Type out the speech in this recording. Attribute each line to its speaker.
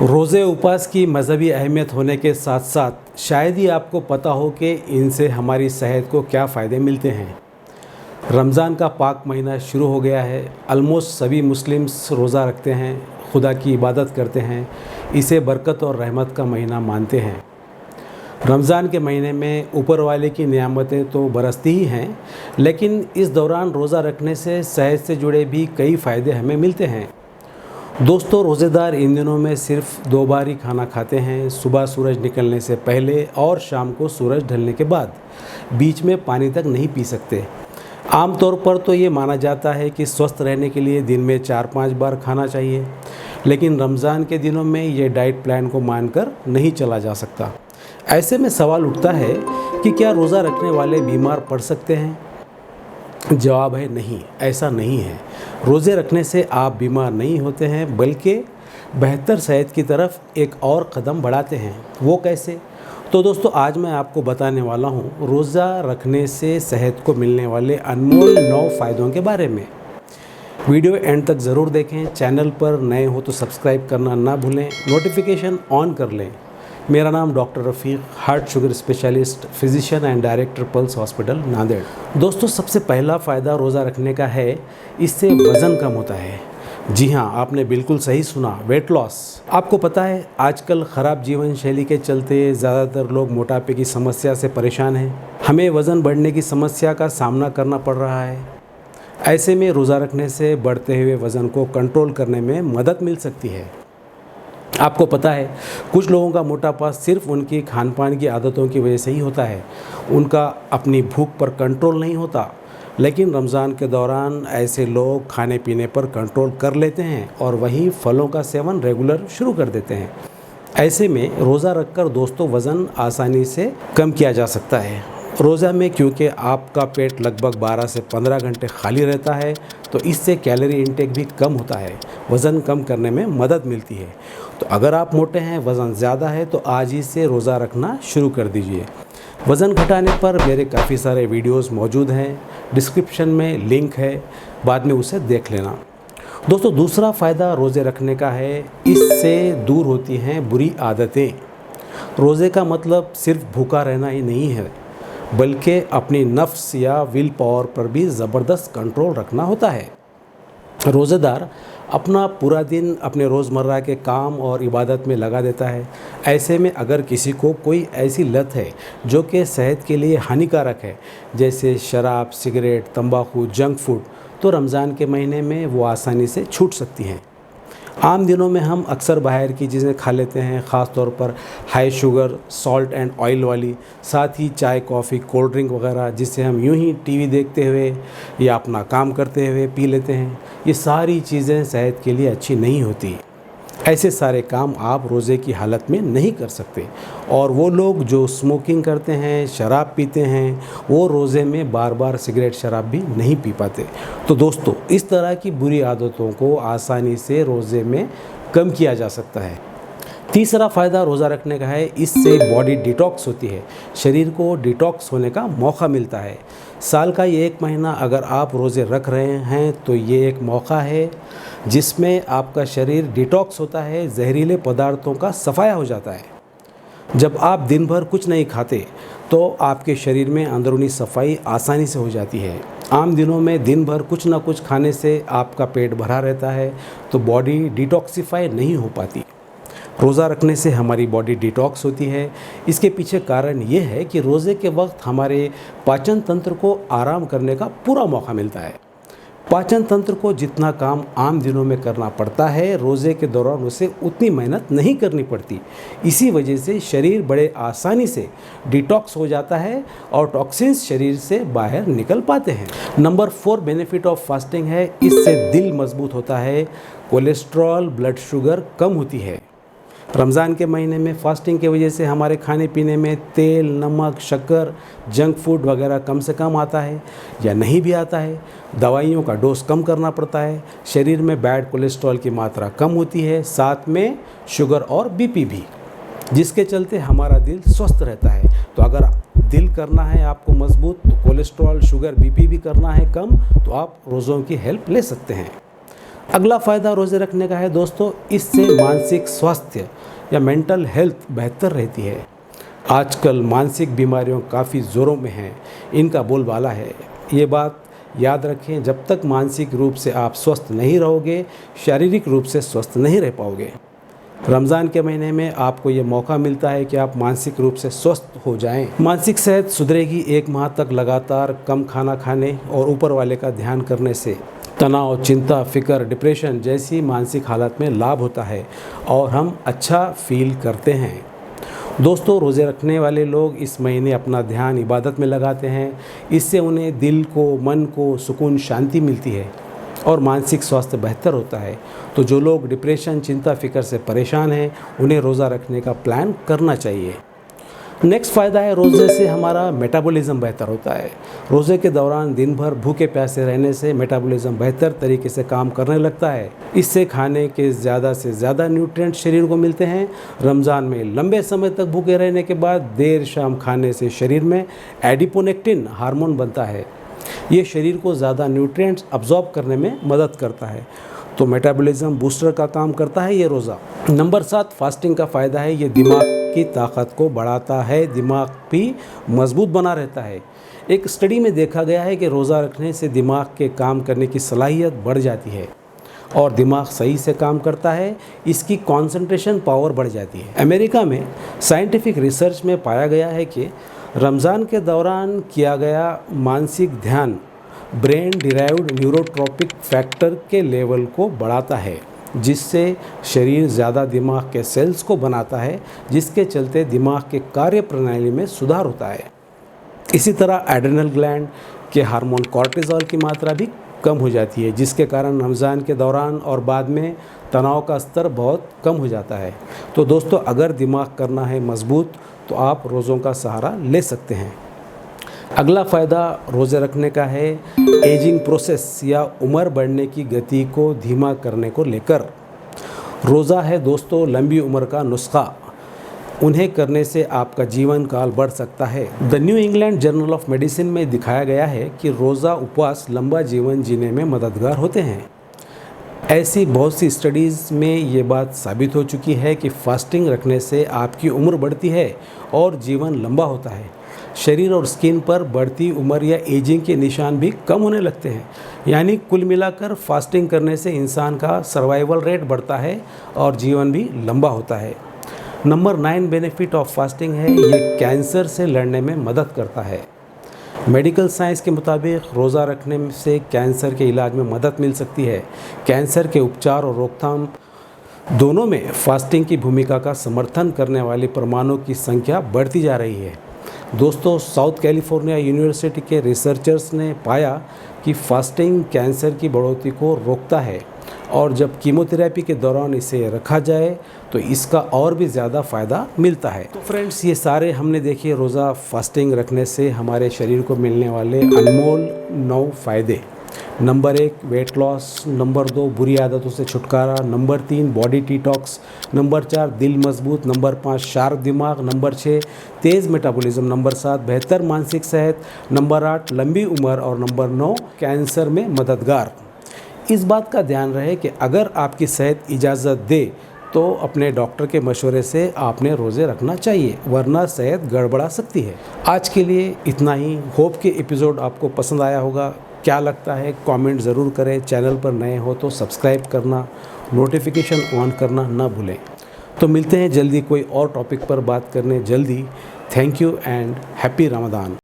Speaker 1: रोज़े उपवास की मज़हबी अहमियत होने के साथ साथ शायद ही आपको पता हो कि इनसे हमारी सेहत को क्या फ़ायदे मिलते हैं। रमज़ान का पाक महीना शुरू हो गया है। ऑलमोस्ट सभी मुस्लिम्स रोज़ा रखते हैं, खुदा की इबादत करते हैं, इसे बरकत और रहमत का महीना मानते हैं। रमज़ान के महीने में ऊपर वाले की नियामतें तो बरसती ही हैं, लेकिन इस दौरान रोज़ा रखने से सेहत से जुड़े भी कई फ़ायदे हमें मिलते हैं। दोस्तों, रोज़ेदार इन दिनों में सिर्फ 2 बार ही खाना खाते हैं, सुबह सूरज निकलने से पहले और शाम को सूरज ढलने के बाद। बीच में पानी तक नहीं पी सकते। आमतौर पर तो ये माना जाता है कि स्वस्थ रहने के लिए दिन में 4-5 बार खाना चाहिए, लेकिन रमज़ान के दिनों में ये डाइट प्लान को मानकर नहीं चला जा सकता। ऐसे में सवाल उठता है कि क्या रोज़ा रखने वाले बीमार पड़ सकते हैं? जवाब है नहीं, ऐसा नहीं है। रोज़े रखने से आप बीमार नहीं होते हैं, बल्कि बेहतर सेहत की तरफ एक और कदम बढ़ाते हैं। वो कैसे? तो दोस्तों, आज मैं आपको बताने वाला हूँ रोज़ा रखने से सेहत को मिलने वाले अनमोल 9 फ़ायदों के बारे में। वीडियो एंड तक ज़रूर देखें। चैनल पर नए हो तो सब्सक्राइब करना ना भूलें, नोटिफिकेशन ऑन कर लें। मेरा नाम doctor Rafiq, heart sugar specialist, physician and director pulse hospital Nanded. दोस्तों, सबसे पहला फ़ायदा रोज़ा रखने का है, इससे वज़न कम होता है। जी हाँ, आपने बिल्कुल सही सुना, वेट लॉस। आपको पता है आजकल ख़राब जीवन शैली के चलते ज़्यादातर लोग मोटापे की समस्या से परेशान हैं। हमें वज़न बढ़ने की समस्या का सामना करना पड़ रहा है। ऐसे में रोज़ा रखने से बढ़ते हुए वज़न को कंट्रोल करने में मदद मिल सकती है। आपको पता है कुछ लोगों का मोटापा सिर्फ उनकी खान पान की आदतों की वजह से ही होता है। उनका अपनी भूख पर कंट्रोल नहीं होता, लेकिन रमज़ान के दौरान ऐसे लोग खाने पीने पर कंट्रोल कर लेते हैं और वहीं फलों का सेवन रेगुलर शुरू कर देते हैं। ऐसे में रोज़ा रखकर दोस्तों वज़न आसानी से कम किया जा सकता है। रोज़ा में क्योंकि आपका पेट लगभग 12 से 15 घंटे खाली रहता है, तो इससे कैलोरी इंटेक भी कम होता है, वज़न कम करने में मदद मिलती है। तो अगर आप मोटे हैं, वज़न ज़्यादा है, तो आज ही से रोज़ा रखना शुरू कर दीजिए। वज़न घटाने पर मेरे काफ़ी सारे वीडियोस मौजूद हैं, डिस्क्रिप्शन में लिंक है, बाद में उसे देख लेना। दोस्तों, दूसरा फ़ायदा रोज़े रखने का है, इससे दूर होती हैं बुरी आदतें। रोज़े का मतलब सिर्फ भूखा रहना ही नहीं है, बल्कि अपनी नफ्स या विल पावर पर भी ज़बरदस्त कंट्रोल रखना होता है। रोज़ेदार अपना पूरा दिन अपने रोज़मर्रा के काम और इबादत में लगा देता है। ऐसे में अगर किसी को कोई ऐसी लत है जो कि सेहत के लिए हानिकारक है, जैसे शराब, सिगरेट, तंबाकू, जंक फूड, तो रमज़ान के महीने में वो आसानी से छूट सकती हैं। आम दिनों में हम अक्सर बाहर की चीज़ें खा लेते हैं, ख़ास तौर पर high sugar, salt and oil वाली, साथ ही चाय, कॉफ़ी, कोल्ड ड्रिंक वगैरह, जिससे हम यूं ही टीवी देखते हुए या अपना काम करते हुए पी लेते हैं। ये सारी चीज़ें सेहत के लिए अच्छी नहीं होती। ऐसे सारे काम आप रोज़े की हालत में नहीं कर सकते। और वो लोग जो स्मोकिंग करते हैं, शराब पीते हैं, वो रोज़े में बार बार सिगरेट, शराब भी नहीं पी पाते। तो दोस्तों, इस तरह की बुरी आदतों को आसानी से रोज़े में कम किया जा सकता है। तीसरा फ़ायदा रोज़ा रखने का है, इससे बॉडी डिटॉक्स होती है, शरीर को डिटॉक्स होने का मौका मिलता है। साल का ये 1 महीना अगर आप रोज़े रख रहे हैं, तो ये एक मौका है जिसमें आपका शरीर डिटॉक्स होता है, जहरीले पदार्थों का सफाया हो जाता है। जब आप दिन भर कुछ नहीं खाते, तो आपके शरीर में अंदरूनी सफाई आसानी से हो जाती है। आम दिनों में दिन भर कुछ ना कुछ खाने से आपका पेट भरा रहता है, तो बॉडी डिटॉक्सिफाई नहीं हो पाती। रोज़ा रखने से हमारी बॉडी डिटॉक्स होती है। इसके पीछे कारण ये है कि रोज़े के वक्त हमारे पाचन तंत्र को आराम करने का पूरा मौका मिलता है। पाचन तंत्र को जितना काम आम दिनों में करना पड़ता है, रोज़े के दौरान उसे उतनी मेहनत नहीं करनी पड़ती। इसी वजह से शरीर बड़े आसानी से डिटॉक्स हो जाता है और टॉक्सिन्स शरीर से बाहर निकल पाते हैं। नंबर 4 बेनिफिट ऑफ फास्टिंग है, इससे दिल मजबूत होता है, कोलेस्ट्रॉल, ब्लड शुगर कम होती है। रमज़ान के महीने में फास्टिंग की वजह से हमारे खाने पीने में तेल, नमक, शक्कर, जंक फूड वगैरह कम से कम आता है या नहीं भी आता है। दवाइयों का डोज कम करना पड़ता है। शरीर में बैड कोलेस्ट्रॉल की मात्रा कम होती है, साथ में शुगर और बीपी भी, जिसके चलते हमारा दिल स्वस्थ रहता है। तो अगर दिल करना है आपको मजबूत, तो कोलेस्ट्रॉल, शुगर, बीपी भी करना है कम, तो आप रोज़ों की हेल्प ले सकते हैं। अगला फ़ायदा रोज़े रखने का है दोस्तों, इससे मानसिक स्वास्थ्य या मेंटल हेल्थ बेहतर रहती है। आजकल मानसिक बीमारियों काफ़ी ज़ोरों में हैं, इनका बोलबाला है। ये बात याद रखें, जब तक मानसिक रूप से आप स्वस्थ नहीं रहोगे, शारीरिक रूप से स्वस्थ नहीं रह पाओगे। रमज़ान के महीने में आपको ये मौका मिलता है कि आप मानसिक रूप से स्वस्थ हो जाएं। मानसिक सेहत सुधरेगी 1 माह तक लगातार कम खाना खाने और ऊपर वाले का ध्यान करने से। तनाव, चिंता, फिक्र, डिप्रेशन जैसी मानसिक हालत में लाभ होता है और हम अच्छा फील करते हैं। दोस्तों, रोज़े रखने वाले लोग इस महीने अपना ध्यान इबादत में लगाते हैं। इससे उन्हें दिल को, मन को सुकून, शांति मिलती है और मानसिक स्वास्थ्य बेहतर होता है। तो जो लोग डिप्रेशन, चिंता, फिक्र से परेशान हैं, उन्हें रोज़ा रखने का प्लान करना चाहिए। नेक्स्ट फ़ायदा है, रोज़े से हमारा मेटाबॉलिज्म बेहतर होता है। रोज़े के दौरान दिन भर भूखे प्यासे रहने से मेटाबॉलिज्म बेहतर तरीके से काम करने लगता है। इससे खाने के ज़्यादा से ज़्यादा न्यूट्रिएंट शरीर को मिलते हैं। रमज़ान में लंबे समय तक भूखे रहने के बाद देर शाम खाने से शरीर में एडिपोनेक्टिन हार्मोन बनता है। ये शरीर को ज़्यादा न्यूट्रिएंट्स अब्जॉर्ब करने में मदद करता है, तो मेटाबॉलिज्म बूस्टर का काम करता है ये रोज़ा। नंबर 7, फास्टिंग का फ़ायदा है, ये दिमाग की ताकत को बढ़ाता है, दिमाग भी मजबूत बना रहता है। एक स्टडी में देखा गया है कि रोज़ा रखने से दिमाग के काम करने की सलाहियत बढ़ जाती है और दिमाग सही से काम करता है, इसकी कंसंट्रेशन पावर बढ़ जाती है। अमेरिका में साइंटिफिक रिसर्च में पाया गया है कि रमज़ान के दौरान किया गया मानसिक ध्यान ब्रेन डिराइव्ड न्यूरोट्रॉपिक फैक्टर के लेवल को बढ़ाता है, जिससे शरीर ज़्यादा दिमाग के सेल्स को बनाता है, जिसके चलते दिमाग के कार्य प्रणाली में सुधार होता है। इसी तरह एड्रेनल ग्लैंड के हार्मोन कॉर्टिसोल की मात्रा भी कम हो जाती है, जिसके कारण रमज़ान के दौरान और बाद में तनाव का स्तर बहुत कम हो जाता है। तो दोस्तों, अगर दिमाग करना है मजबूत तो आप रोज़ों का सहारा ले सकते हैं। अगला फ़ायदा रोज़े रखने का है, एजिंग प्रोसेस या उम्र बढ़ने की गति को धीमा करने को लेकर। रोज़ा है दोस्तों लंबी उम्र का नुस्खा, उन्हें करने से आपका जीवन काल बढ़ सकता है। The new England journal of medicine में दिखाया गया है कि रोज़ा उपवास लंबा जीवन जीने में मददगार होते हैं। ऐसी बहुत सी स्टडीज़ में ये बात साबित हो चुकी है कि फास्टिंग रखने से आपकी उम्र बढ़ती है और जीवन लंबा होता है। शरीर और स्किन पर बढ़ती उम्र या एजिंग के निशान भी कम होने लगते हैं। यानी कुल मिलाकर फास्टिंग करने से इंसान का सर्वाइवल रेट बढ़ता है और जीवन भी लंबा होता है। नंबर 9 बेनिफिट ऑफ फास्टिंग है, ये कैंसर से लड़ने में मदद करता है। मेडिकल साइंस के मुताबिक रोज़ा रखने से कैंसर के इलाज में मदद मिल सकती है। कैंसर के उपचार और रोकथाम दोनों में फास्टिंग की भूमिका का समर्थन करने वाले प्रमाणों की संख्या बढ़ती जा रही है। दोस्तों, साउथ कैलिफोर्निया यूनिवर्सिटी के रिसर्चर्स ने पाया कि फास्टिंग कैंसर की बढ़ोतरी को रोकता है और जब कीमोथेरेपी के दौरान इसे रखा जाए तो इसका और भी ज़्यादा फ़ायदा मिलता है। तो फ्रेंड्स, ये सारे हमने देखिए रोज़ा फास्टिंग रखने से हमारे शरीर को मिलने वाले अनमोल 9 फ़ायदे। नंबर 1 वेट लॉस, नंबर 2 बुरी आदतों से छुटकारा, नंबर 3 बॉडी डिटॉक्स, नंबर 4 दिल मजबूत, नंबर 5 शार्प दिमाग, नंबर 6 तेज़ मेटाबॉलिज्म, नंबर 7 बेहतर मानसिक सेहत, नंबर 8 लंबी उम्र और नंबर 9 कैंसर में मददगार। इस बात का ध्यान रहे कि अगर आपकी सेहत इजाज़त दे तो अपने डॉक्टर के मशवरे से आपने रोज़े रखना चाहिए, वरना सेहत गड़बड़ा सकती है। आज के लिए इतना ही। होप के एपिसोड आपको पसंद आया होगा। क्या लगता है कमेंट ज़रूर करें। चैनल पर नए हो तो सब्सक्राइब करना, नोटिफिकेशन ऑन करना ना भूलें। तो मिलते हैं जल्दी कोई और टॉपिक पर बात करने जल्दी। Thank you and happy Ramzan.